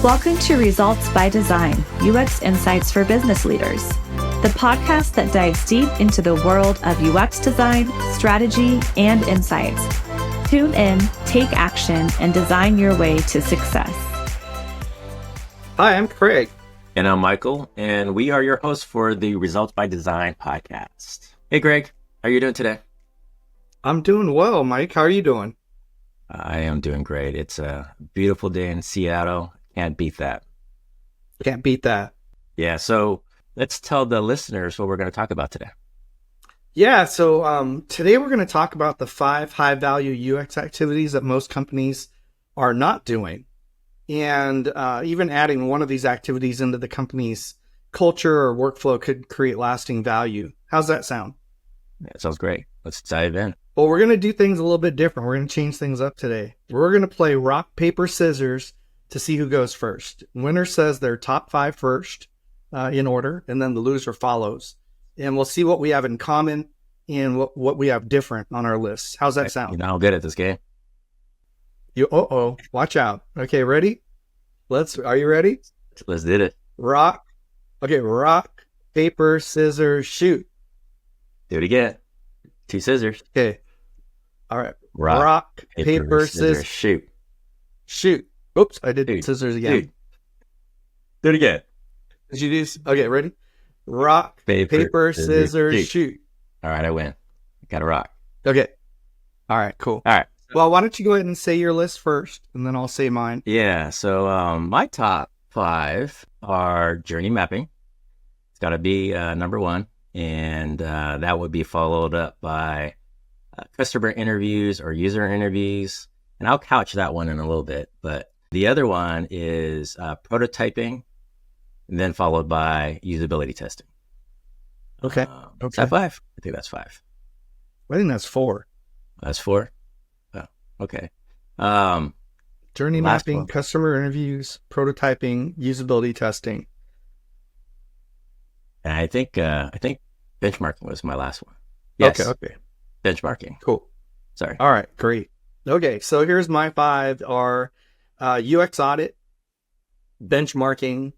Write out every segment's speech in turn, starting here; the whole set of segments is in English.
Welcome to Results by Design, UX Insights for Business Leaders, the podcast that dives deep into the world of UX design, strategy, and insights. Tune in, take action, and design your way to success. Hi, I'm Craig. And I'm Michael, and we are your hosts for the Results by Design podcast. Hey, Greg, how are you doing today? I'm doing well, Mike. How are you doing? I am doing great. It's a beautiful day in Seattle. Can't beat that. Can't beat that. Yeah, so let's tell the listeners what we're going to talk about today. Yeah, so today we're going to talk about the 5 high-value UX activities that most companies are not doing. And even adding one of these activities into the company's culture or workflow could create lasting value. How's that sound? That sounds great. Let's dive in. Well, we're going to do things a little bit different. We're going to change things up today. We're going to play rock, paper, scissors to see who goes first. Winner says their top 5 first in order, and then the loser follows. And we'll see what we have in common and what we have different on our list. How's that sound? You know, I'm good at this game. Watch out. Okay, ready? Are you ready? Let's do it. Rock, paper, scissors, shoot. Do it again. 2 scissors. Okay. All right. Rock, paper, scissors, shoot. Shoot. Oops, I did scissors again. Shoot. Do it again. Did you do? Okay, ready? Rock, paper, scissors, shoot. All right, I win. Got a rock. Okay. All right, cool. All right. Well, why don't you go ahead and say your list first, and then I'll say mine. Yeah, so my top 5 are journey mapping. It's got to be number 1, and that would be followed up by customer interviews or user interviews, and I'll couch that one in a little bit, but the other one is prototyping, and then followed by usability testing. Okay. Is that 5? I think that's 5. I think that's 4. That's 4? Oh, okay. Journey mapping, customer interviews, prototyping, usability testing. And I think benchmarking was my last one. Yes. Okay. Benchmarking. Cool. Sorry. All right, great. Okay, so here's my 5 are UX audit, benchmarking,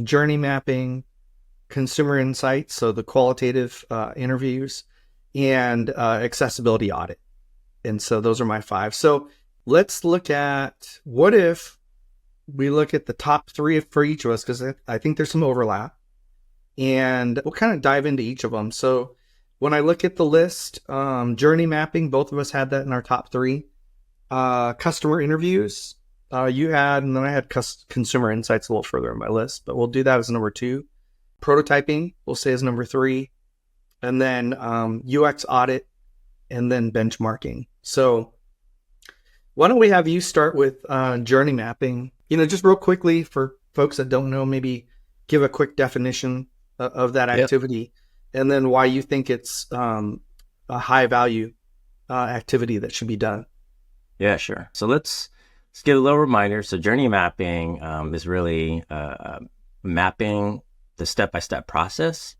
journey mapping, consumer insights, so the qualitative interviews, and accessibility audit. And so those are my 5. So let's look at, what if we look at the top 3 for each of us, because I think there's some overlap, and we'll kind of dive into each of them. So when I look at the list, journey mapping, both of us had that in our top 3. Customer interviews, you had, and then I had consumer insights a little further in my list, but we'll do that as number 2. Prototyping, we'll say as number 3. And then UX audit, and then benchmarking. So why don't we have you start with journey mapping? Just real quickly for folks that don't know, maybe give a quick definition of that activity, and then why you think it's a high value activity that should be done. Yeah, sure. So let's give a little reminder. So journey mapping is really mapping the step-by-step process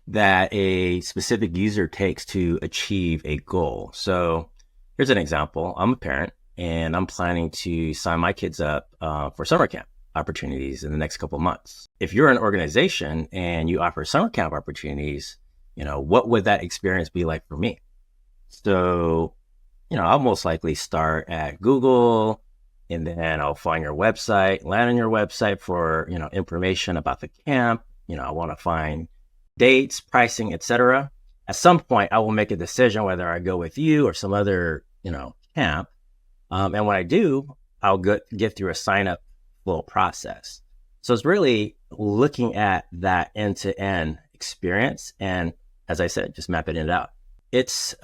that a specific user takes to achieve a goal. So here's an example. I'm a parent, and I'm planning to sign my kids up for summer camp opportunities in the next couple of months. If you're an organization and you offer summer camp opportunities, what would that experience be like for me? So, I'll most likely start at Google, and then I'll find your website, land on your website for, information about the camp. I want to find dates, pricing, etc. At some point, I will make a decision whether I go with you or some other, camp. And when I do, I'll get through a sign-up flow process. So it's really looking at that end-to-end experience, and as I said, just mapping it out. It's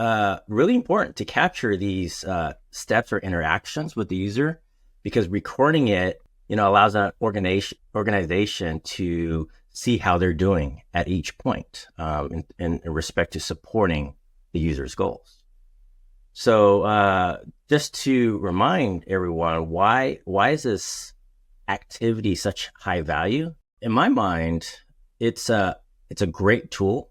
really important to capture these steps or interactions with the user, because recording it, allows an organization to see how they're doing at each point in respect to supporting the user's goals. So just to remind everyone, why is this activity such high value? In my mind, it's a great tool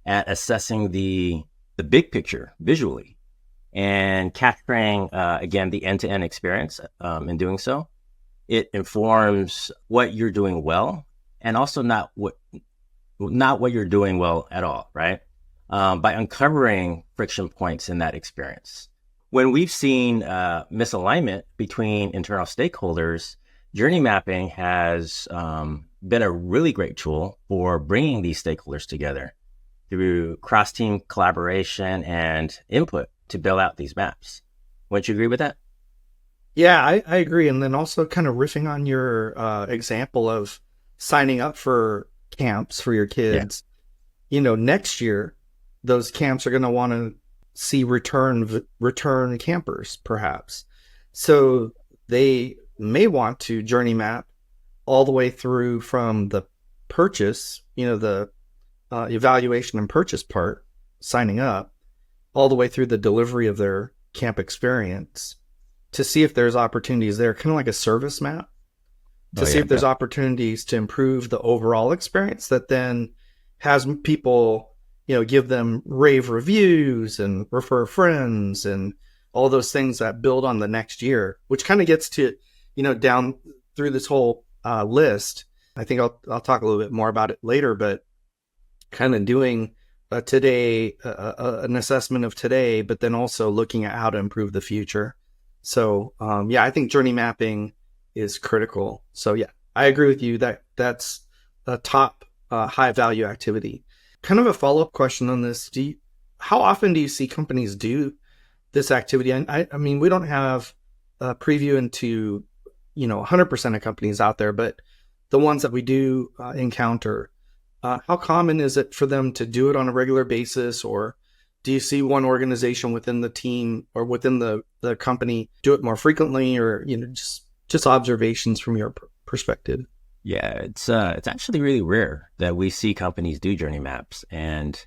at assessing the big picture visually and capturing, again, the end-to-end experience in doing so. it informs what you're doing well, and also not what you're doing well at all, right? By uncovering friction points in that experience. When we've seen misalignment between internal stakeholders, journey mapping has been a really great tool for bringing these stakeholders together through cross-team collaboration and input to build out these maps. Wouldn't you agree with that? Yeah, I agree. And then also kind of riffing on your example of signing up for camps for your kids. Next year, those camps are going to want to see return campers, perhaps. So they may want to journey map all the way through from the purchase, the evaluation and purchase part, signing up, all the way through the delivery of their camp experience to see if there's opportunities there, kind of like a service map, to see if there's opportunities to improve the overall experience that then has people, give them rave reviews and refer friends and all those things that build on the next year, which kind of gets to, down through this whole list. I think I'll talk a little bit more about it later, but kind of doing today, an assessment of today, but then also looking at how to improve the future. So, I think journey mapping is critical. So I agree with you that that's a top high value activity. Kind of a follow-up question on this. How often do you see companies do this activity? I mean, we don't have a preview into, 100% of companies out there, but the ones that we do encounter, how common is it for them to do it on a regular basis? Or do you see one organization within the team or within the company do it more frequently, or, just observations from your perspective? Yeah, it's actually really rare that we see companies do journey maps. And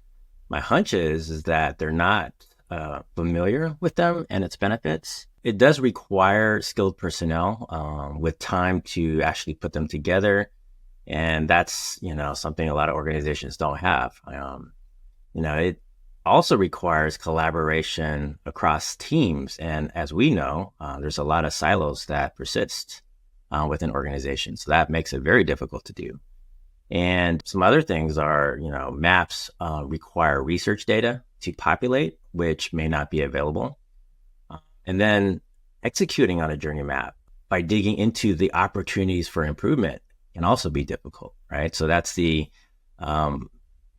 my hunch is that they're not familiar with them and its benefits. It does require skilled personnel with time to actually put them together. And that's, something a lot of organizations don't have. It also requires collaboration across teams. And as we know, there's a lot of silos that persist within organizations. So that makes it very difficult to do. And some other things are, maps require research data to populate, which may not be available. And then executing on a journey map by digging into the opportunities for improvement can also be difficult, right? So that's the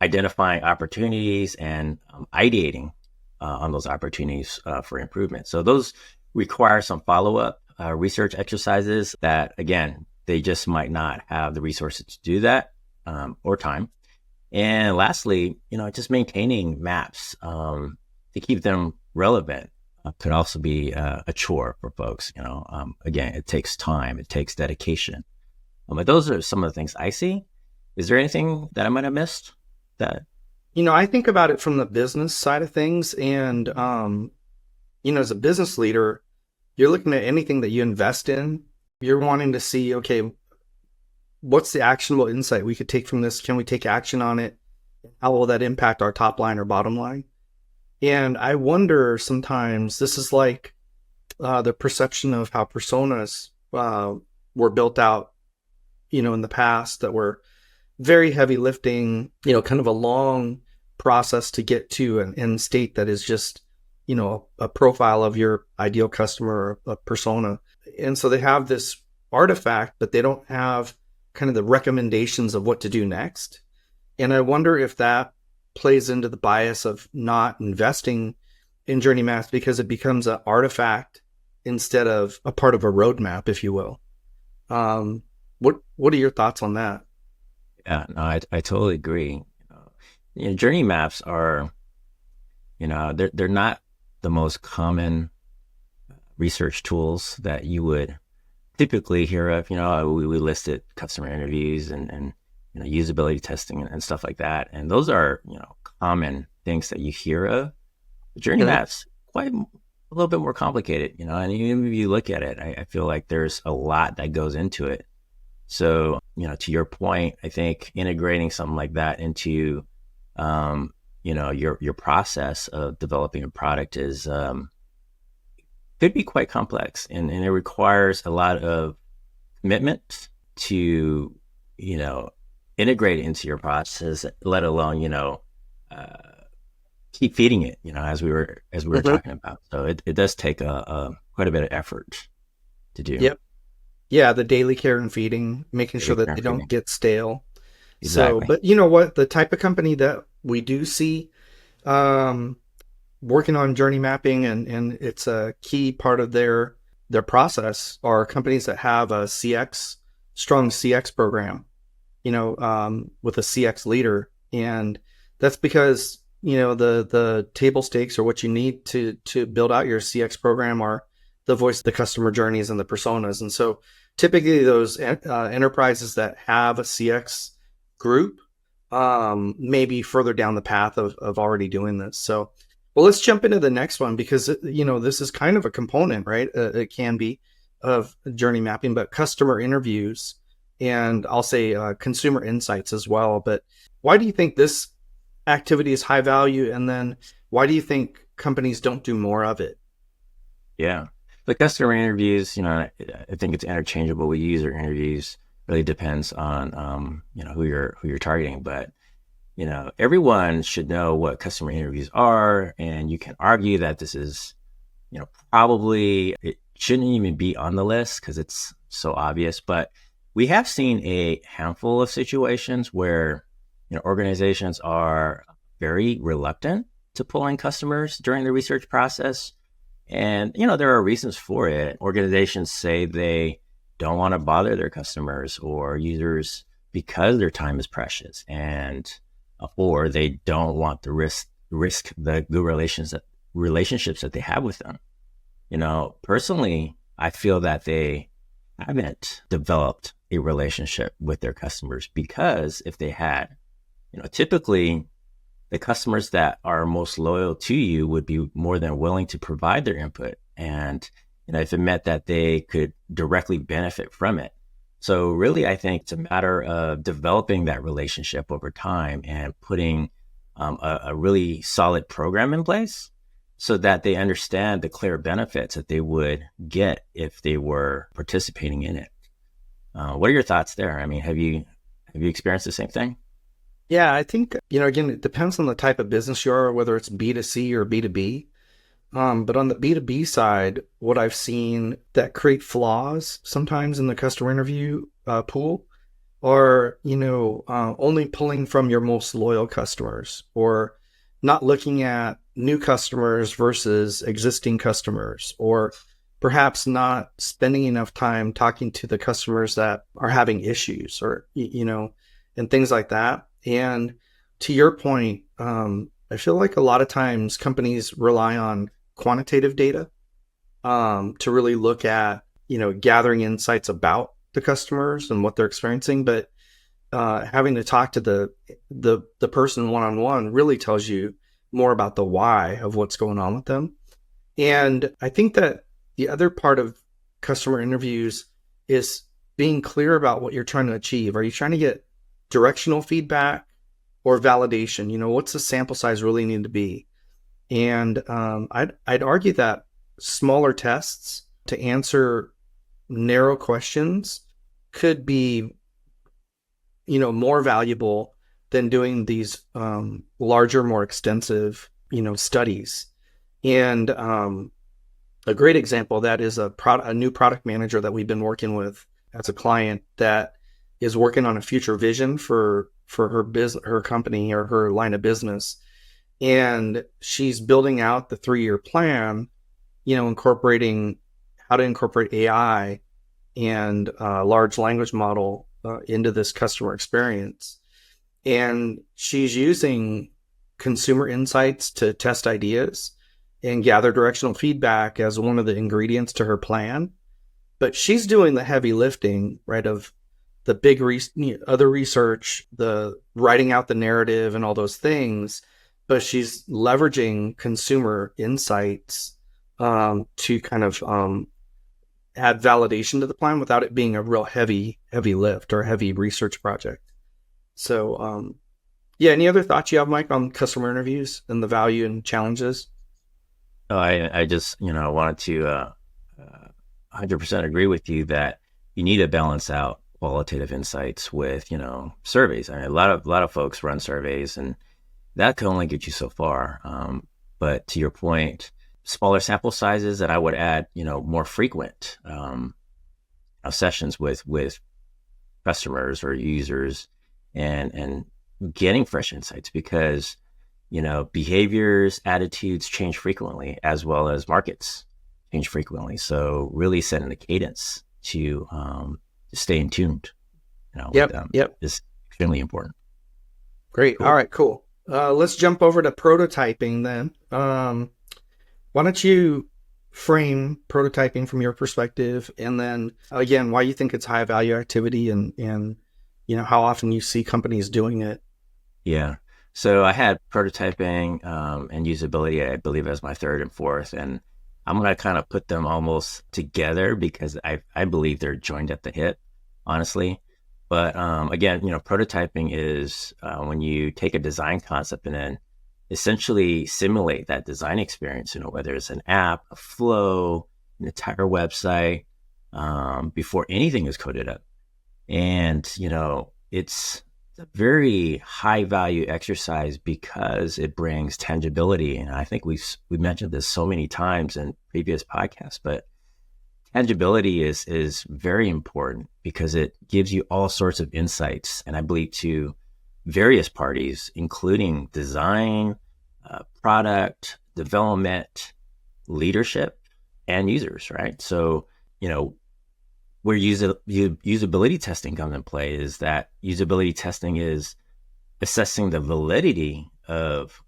identifying opportunities and ideating on those opportunities for improvement. So those require some follow-up research exercises that, again, they just might not have the resources to do that or time. And lastly, just maintaining maps to keep them relevant could also be a chore for folks. Again, it takes time, it takes dedication. But those are some of the things I see. Is there anything that I might have missed? I think about it from the business side of things. And, as a business leader, you're looking at anything that you invest in. You're wanting to see, okay, what's the actionable insight we could take from this? Can we take action on it? How will that impact our top line or bottom line? And I wonder sometimes, this is like the perception of how personas were built out, in the past, that were very heavy lifting, kind of a long process to get to an end state that is just, a profile of your ideal customer, or a persona. And so they have this artifact, but they don't have kind of the recommendations of what to do next. And I wonder if that plays into the bias of not investing in journey maps, because it becomes an artifact instead of a part of a roadmap, if you will. What are your thoughts on that? Yeah, no, I totally agree. Journey maps are, they're not the most common research tools that you would typically hear of. We listed customer interviews and usability testing and stuff like that. And those are, common things that you hear of. The journey maps, quite a little bit more complicated, and even if you look at it, I feel like there's a lot that goes into it. So, to your point, I think integrating something like that into, your process of developing a product is, could be quite complex, and it requires a lot of commitment to, integrate it into your process, let alone, keep feeding it, as we were Mhm. talking about. So it does take a quite a bit of effort to do. Yep. Yeah, the daily care and feeding, making sure Daily that care they and don't feeding. get stale. So, Exactly. but you know what? The type of company that we do see um, working on journey mapping and it's a key part of their process are companies that have a strong CX program, with a CX leader. And that's because, the table stakes or what you need to build out your CX program are the voice of the customer journeys and the personas. And so typically those enterprises that have a CX group may be further down the path of already doing this. So, well, let's jump into the next one because, this is kind of a component, right? It can be of journey mapping, but customer interviews and I'll say consumer insights as well. But why do you think this activity is high value? And then why do you think companies don't do more of it? Yeah. The customer interviews, I think it's interchangeable with user interviews. Really depends on, who you're targeting. But, everyone should know what customer interviews are. And you can argue that this is, probably it shouldn't even be on the list because it's so obvious. But we have seen a handful of situations where, organizations are very reluctant to pull in customers during the research process. And, there are reasons for it. Organizations say they don't want to bother their customers or users because their time is precious, and or they don't want to risk the good relationships that they have with them. Personally, I feel that they haven't developed a relationship with their customers, because if they had, typically the customers that are most loyal to you would be more than willing to provide their input. And, if it meant that they could directly benefit from it. So really, I think it's a matter of developing that relationship over time and putting a really solid program in place so that they understand the clear benefits that they would get if they were participating in it. What are your thoughts there? I mean, have you experienced the same thing? Yeah, I think, again, it depends on the type of business you are, whether it's B2C or B2B. But on the B2B side, what I've seen that create flaws sometimes in the customer interview pool are, only pulling from your most loyal customers or not looking at new customers versus existing customers, or perhaps not spending enough time talking to the customers that are having issues or, and things like that. And to your point, I feel like a lot of times companies rely on quantitative data to really look at, gathering insights about the customers and what they're experiencing. But having to talk to the person one on one really tells you more about the why of what's going on with them. And I think that the other part of customer interviews is being clear about what you're trying to achieve. Are you trying to get directional feedback or validation? What's the sample size really need to be? And I'd argue that smaller tests to answer narrow questions could be, more valuable than doing these larger, more extensive, studies. And a great example of that is a new product manager that we've been working with as a client that is working on a future vision for her company or her line of business. And she's building out the 3-year plan, incorporating how to incorporate AI and large language model into this customer experience. And she's using consumer insights to test ideas and gather directional feedback as one of the ingredients to her plan. But she's doing the heavy lifting, right, of the big other research, the writing out the narrative and all those things. But she's leveraging consumer insights to kind of add validation to the plan without it being a real heavy lift or a heavy research project. So, yeah, any other thoughts you have, Mike, on customer interviews and the value and challenges? Oh, I just, wanted to 100% agree with you that you need to balance out qualitative insights with, surveys. I mean, a lot of folks run surveys, and that can only get you so far. But to your point, smaller sample sizes, and I would add, more frequent sessions with customers or users, and getting fresh insights, because behaviors, attitudes change frequently, as well as markets change frequently. So really setting the cadence to stay in tuned, with them is extremely important. Great. Cool. All right, cool. Let's jump over to prototyping then. Why don't you frame prototyping from your perspective, and then again, why you think it's high value activity, and how often you see companies doing it. Yeah. So I had prototyping and usability, I believe, as my third and fourth, and I'm going to kind of put them almost together because I believe they're joined at the hip, honestly. But again, prototyping is when you take a design concept and then essentially simulate that design experience, whether it's an app, a flow, an entire website, before anything is coded up. And, it's a very high value exercise because it brings tangibility. And I think we've mentioned this so many times in previous podcasts, but tangibility is very important because it gives you all sorts of insights, and I believe to various parties, including design, product, development, leadership, and users, right? So, where usability testing comes in play is that usability testing is assessing the validity of,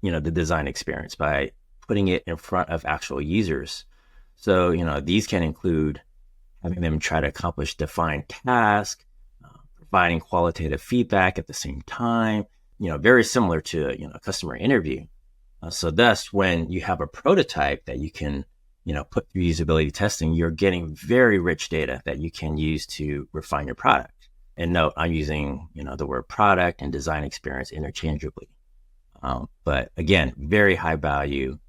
the design experience by putting it in front of actual users. So, these can include having them try to accomplish defined tasks, providing qualitative feedback at the same time, very similar to, a customer interview. So thus, when you have a prototype that you can, put through usability testing, you're getting very rich data that you can use to refine your product. And note, I'm using, the word product and design experience interchangeably. But again, very high value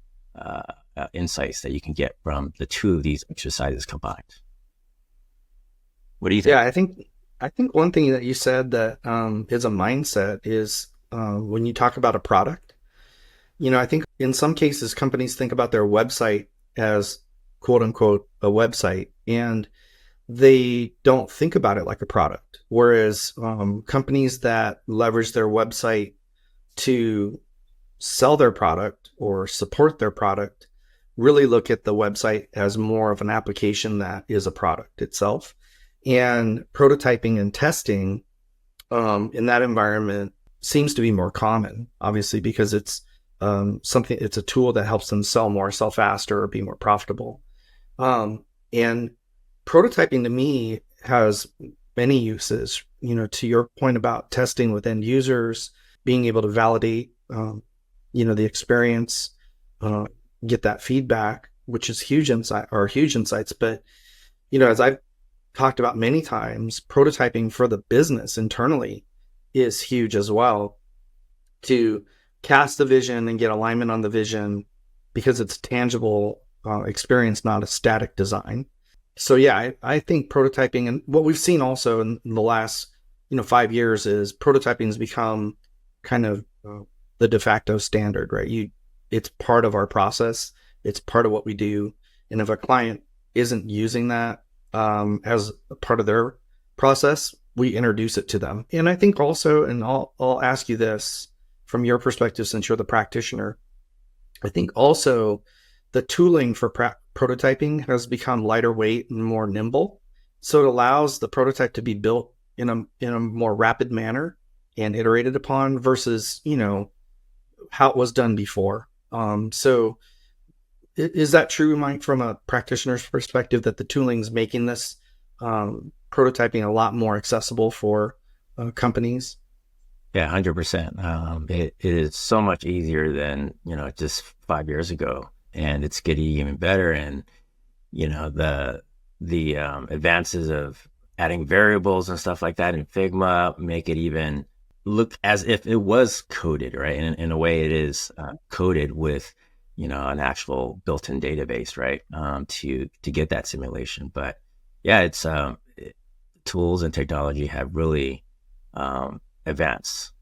insights that you can get from the two of these exercises combined. What do you think? Yeah, I think one thing that you said that is a mindset is when you talk about a product. I think in some cases companies think about their website as quote unquote a website, and they don't think about it like a product. Whereas companies that leverage their website to sell their product or support their product really look at the website as more of an application that is a product itself. And prototyping and testing in that environment seems to be more common, obviously, because it's it's a tool that helps them sell more, sell faster, or be more profitable. And prototyping to me has many uses, to your point about testing with end users, being able to validate, the experience, get that feedback, which is huge insights. But, as I've talked about many times, prototyping for the business internally is huge as well, to cast the vision and get alignment on the vision, because it's tangible experience, not a static design. So yeah, I think prototyping, and what we've seen also in the last 5 years, is prototyping has become kind of the de facto standard, right? It's part of our process, it's part of what we do, and if a client isn't using that as a part of their process, we introduce it to them. And I think also, and I'll ask you this from your perspective, since you're the practitioner, I think also the tooling for prototyping has become lighter weight and more nimble. So it allows the prototype to be built in a more rapid manner and iterated upon versus, how it was done before. So is that true, Mike, from a practitioner's perspective, that the tooling's making this prototyping a lot more accessible for companies? Yeah, 100%. It is so much easier than, just 5 years ago, and it's getting even better. And, the advances of adding variables and stuff like that in Figma make it even look as if it was coded, right? In a way it is coded with, an actual built-in database, right? To get that simulation. But Yeah, tools and technology have really advanced.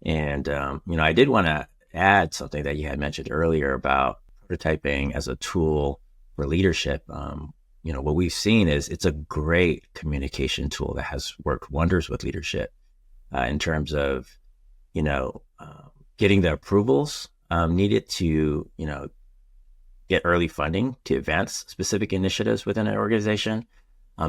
And, I did want to add something that you had mentioned earlier about prototyping as a tool for leadership. What we've seen is it's a great communication tool that has worked wonders with leadership in terms of, getting the approvals needed to, get early funding to advance specific initiatives within an organization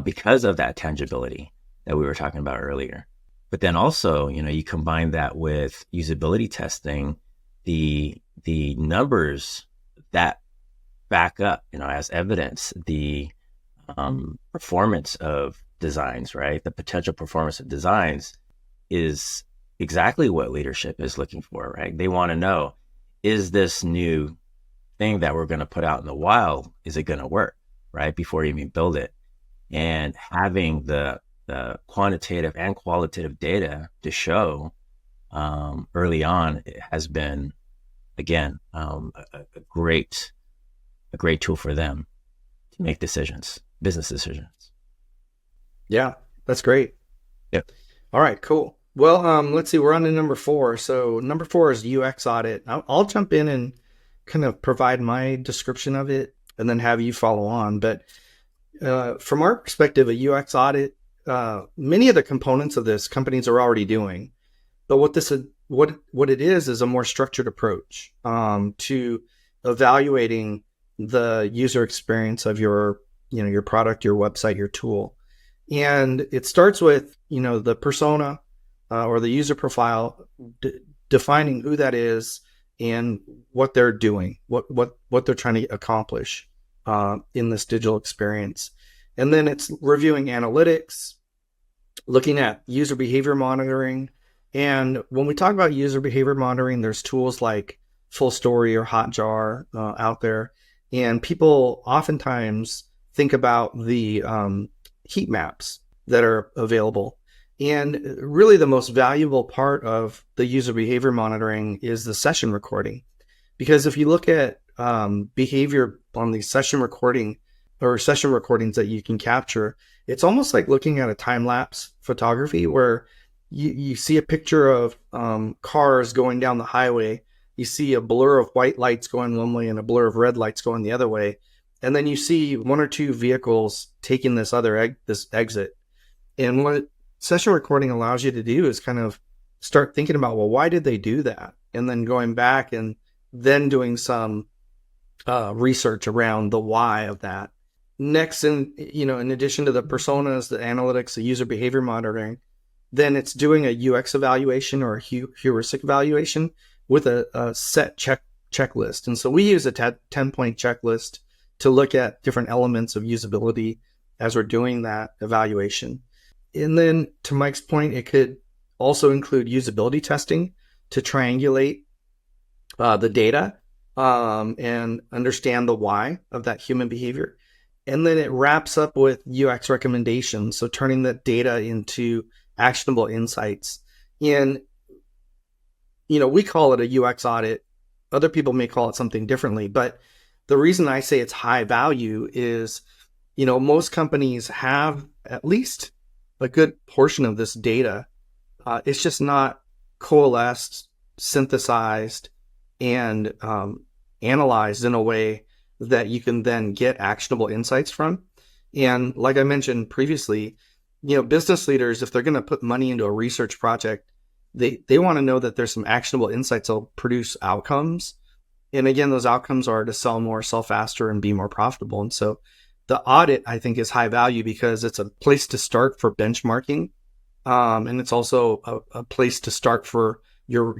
because of that tangibility that we were talking about earlier. But then also, you combine that with usability testing, the numbers that back up, as evidence, the performance of designs, right? The potential performance of designs is exactly what leadership is looking for, right? They want to know, is this new thing that we're going to put out in the wild, is it going to work, right? Before you even build it. And having the quantitative and qualitative data to show early on, it has been, again, a great tool for them to make business decisions. Yeah, that's great. Yep. All right, cool. Well, let's see, we're on to number 4. So number 4 is UX audit. I'll jump in and kind of provide my description of it and then have you follow on. But from our perspective, a UX audit, many of the components of this companies are already doing. But what it is a more structured approach to evaluating the user experience of your product, your website, your tool. And it starts with, the persona or the user profile, defining who that is and what they're doing, what they're trying to accomplish in this digital experience. And then it's reviewing analytics, looking at user behavior monitoring. And when we talk about user behavior monitoring, there's tools like Full Story or Hotjar out there. And people oftentimes think about the heat maps that are available. And really the most valuable part of the user behavior monitoring is the session recording. Because if you look at behavior on the session recordings that you can capture, it's almost like looking at a time-lapse photography where you see a picture of cars going down the highway. You see a blur of white lights going one way and a blur of red lights going the other way. And then you see one or two vehicles taking this exit. And what session recording allows you to do is kind of start thinking about, well, why did they do that? And then going back and then doing some research around the why of that. Next, in addition to the personas, the analytics, the user behavior monitoring, then it's doing a UX evaluation or a heuristic evaluation with a set checklist. And so we use a 10-point checklist to look at different elements of usability as we're doing that evaluation. And then to Mike's point, it could also include usability testing to triangulate the data and understand the why of that human behavior. And then it wraps up with UX recommendations. So turning that data into actionable insights. And, we call it a UX audit. Other people may call it something differently. But the reason I say it's high value is, most companies have at least a good portion of this data. It's just not coalesced, synthesized, and analyzed in a way that you can then get actionable insights from. And like I mentioned previously, business leaders, if they're going to put money into a research project, they want to know that there's some actionable insights that'll produce outcomes. And again, those outcomes are to sell more, sell faster, and be more profitable. And so the audit, I think, is high value because it's a place to start for benchmarking. And it's also a place to start for your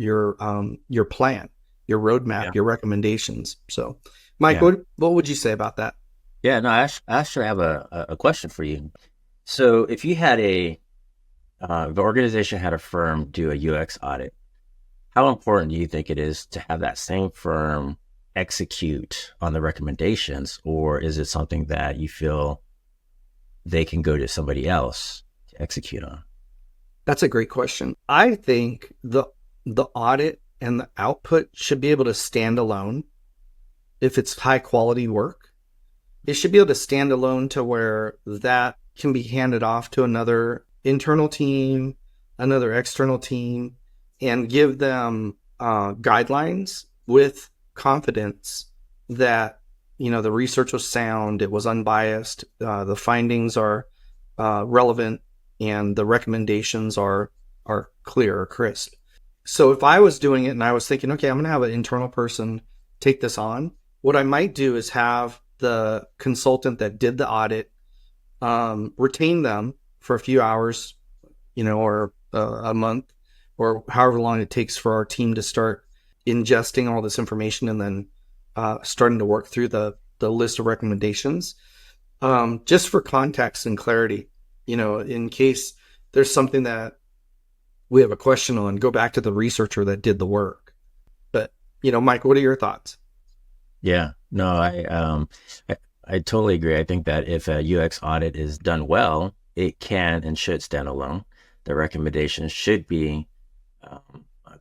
plan, your roadmap, your recommendations. So, Mike, what would you say about that? Yeah, no, I actually have a question for you. So if you had the organization had a firm do a UX audit, how important do you think it is to have that same firm execute on the recommendations, or is it something that you feel they can go to somebody else to execute on? That's a great question. I think the audit and the output should be able to stand alone. If it's high quality work, it should be able to stand alone to where that can be handed off to another internal team, another external team, and give them guidelines with confidence that, the research was sound, it was unbiased, the findings are relevant, and the recommendations are clear or crisp. So if I was doing it and I was thinking, okay, I'm going to have an internal person take this on, what I might do is have the consultant that did the audit retain them for a few hours, or a month, or however long it takes for our team to start ingesting all this information and then starting to work through the list of recommendations, just for context and clarity, in case there's something that we have a question on, go back to the researcher that did the work. But, Mike, what are your thoughts? Yeah, no, I totally agree. I think that if a UX audit is done well, it can and should stand alone. The recommendations should be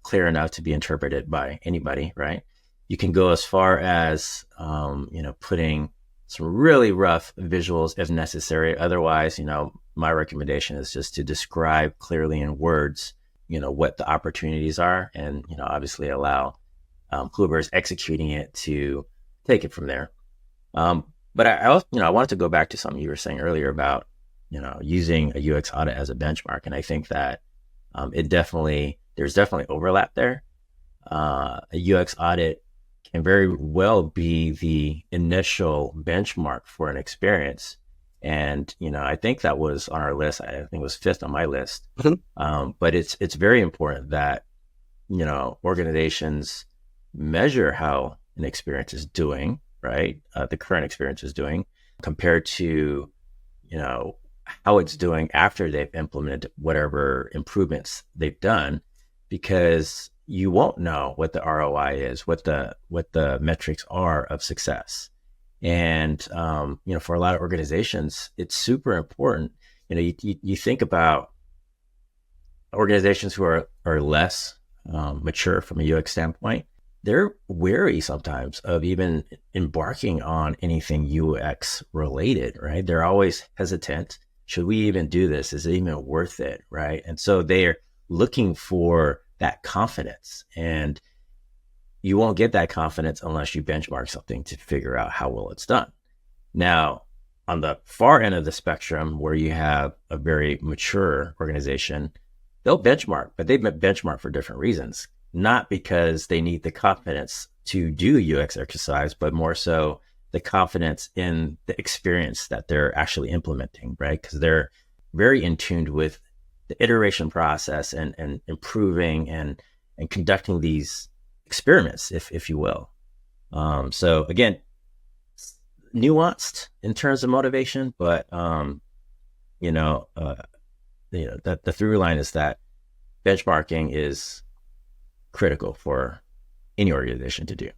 clear enough to be interpreted by anybody, right? You can go as far as, putting some really rough visuals if necessary. Otherwise, my recommendation is just to describe clearly in words, what the opportunities are, and, obviously allow whoever's executing it to take it from there. But I also, I wanted to go back to something you were saying earlier about, using a UX audit as a benchmark. And I think that there's definitely overlap there. A UX audit can very well be the initial benchmark for an experience. And, I think that was on our list. I think it was fifth on my list. But it's very important that, organizations measure how an experience is doing, right? The current experience is doing compared to, how it's doing after they've implemented whatever improvements they've done, because you won't know what the ROI is, what the metrics are of success. And, for a lot of organizations, it's super important. You think about organizations who are less mature from a UX standpoint. They're wary sometimes of even embarking on anything UX related, right? They're always hesitant. Should we even do this? Is it even worth it, right? And so they're looking for that confidence, and you won't get that confidence unless you benchmark something to figure out how well it's done. Now, on the far end of the spectrum, where you have a very mature organization, they'll benchmark, but they benchmark for different reasons. Not because they need the confidence to do a UX exercise, but more so the confidence in the experience that they're actually implementing, right? Because they're very in tune with the iteration process and improving and conducting these experiments, if you will. So again, nuanced in terms of motivation, but the through line is that benchmarking is critical for any organization to do.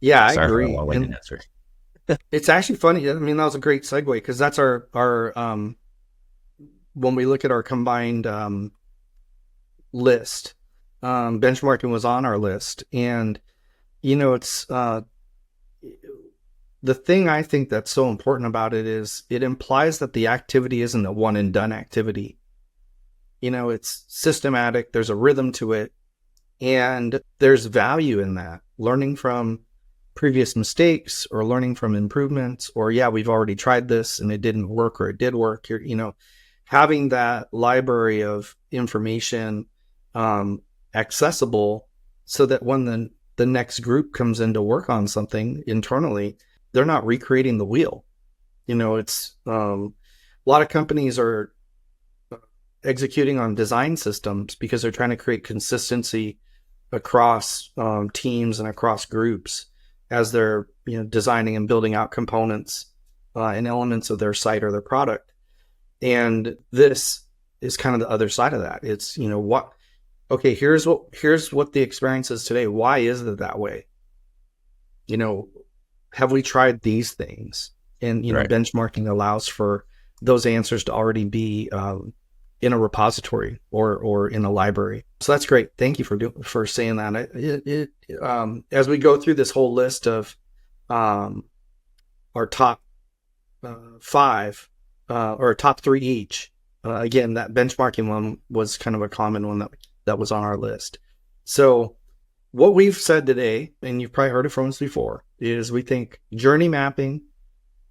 Yeah, I Sorry agree. for a long-winded answer. It's actually funny. I mean, that was a great segue, because that's our when we look at our combined list, benchmarking was on our list. And, it's the thing I think that's so important about it is it implies that the activity isn't a one and done activity. It's systematic. There's a rhythm to it. And there's value in that, learning from previous mistakes or learning from improvements, or, yeah, we've already tried this and it didn't work, or it did work. Having that library of information accessible, so that when the next group comes in to work on something internally, they're not recreating the wheel. It's a lot of companies are executing on design systems because they're trying to create consistency across teams and across groups as they're designing and building out components and elements of their site or their product. And this is kind of the other side of that. It's here's what the experience is today. Why is it that way? Have we tried these things? And right. Benchmarking allows for those answers to already be in a repository or in a library. So that's great. Thank you for saying that. As we go through this whole list of our top 5 or top 3 each. Again, that benchmarking one was kind of a common one that was on our list. So what we've said today, and you've probably heard it from us before, is we think journey mapping,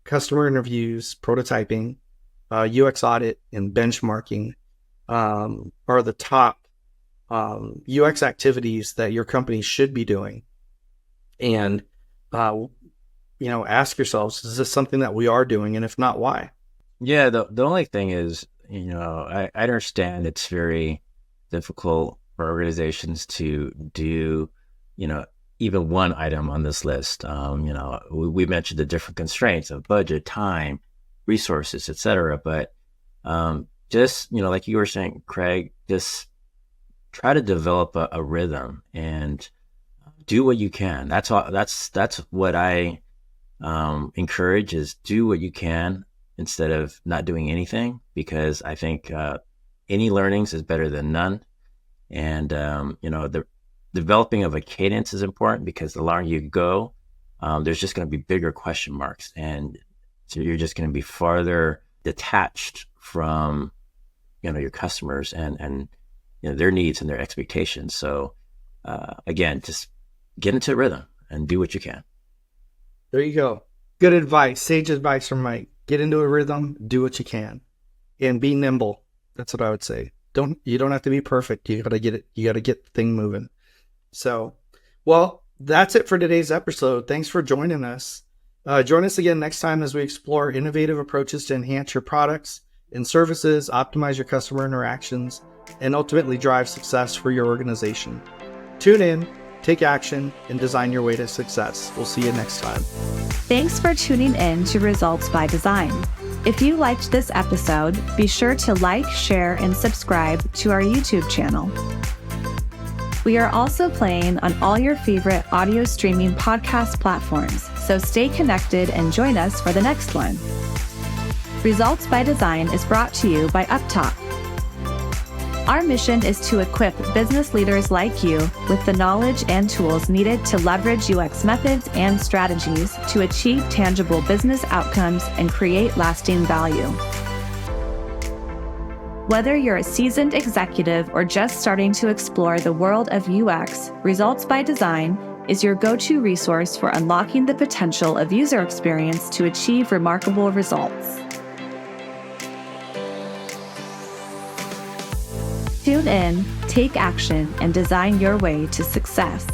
customer interviews, prototyping, UX audit, and benchmarking are the top UX activities that your company should be doing. And, ask yourselves, is this something that we are doing? And if not, why? Yeah, the only thing is, I understand it's very difficult for organizations to do, even one item on this list. We mentioned the different constraints of budget, time, resources, et cetera. But just, like you were saying, Craig, just try to develop a rhythm and do what you can. That's all. That's what I encourage, is do what you can instead of not doing anything, because I think any learnings is better than none. And, the developing of a cadence is important, because the longer you go, there's just going to be bigger question marks. And so you're just going to be farther detached from, your customers and their needs and their expectations. So, again, just get into a rhythm and do what you can. There you go. Good advice. Sage advice from Mike. Get into a rhythm, do what you can, and be nimble. That's what I would say. You don't have to be perfect. You gotta get the thing moving. So, well, that's it for today's episode. Thanks for joining us. Join us again next time as we explore innovative approaches to enhance your products and services, optimize your customer interactions, and ultimately drive success for your organization. Tune in, take action, and design your way to success. We'll see you next time. Thanks for tuning in to Results by Design. If you liked this episode, be sure to like, share, and subscribe to our YouTube channel. We are also playing on all your favorite audio streaming podcast platforms, so stay connected and join us for the next one. Results by Design is brought to you by UpTop. Our mission is to equip business leaders like you with the knowledge and tools needed to leverage UX methods and strategies to achieve tangible business outcomes and create lasting value. Whether you're a seasoned executive or just starting to explore the world of UX, Results by Design is your go-to resource for unlocking the potential of user experience to achieve remarkable results. Tune in, take action, and design your way to success.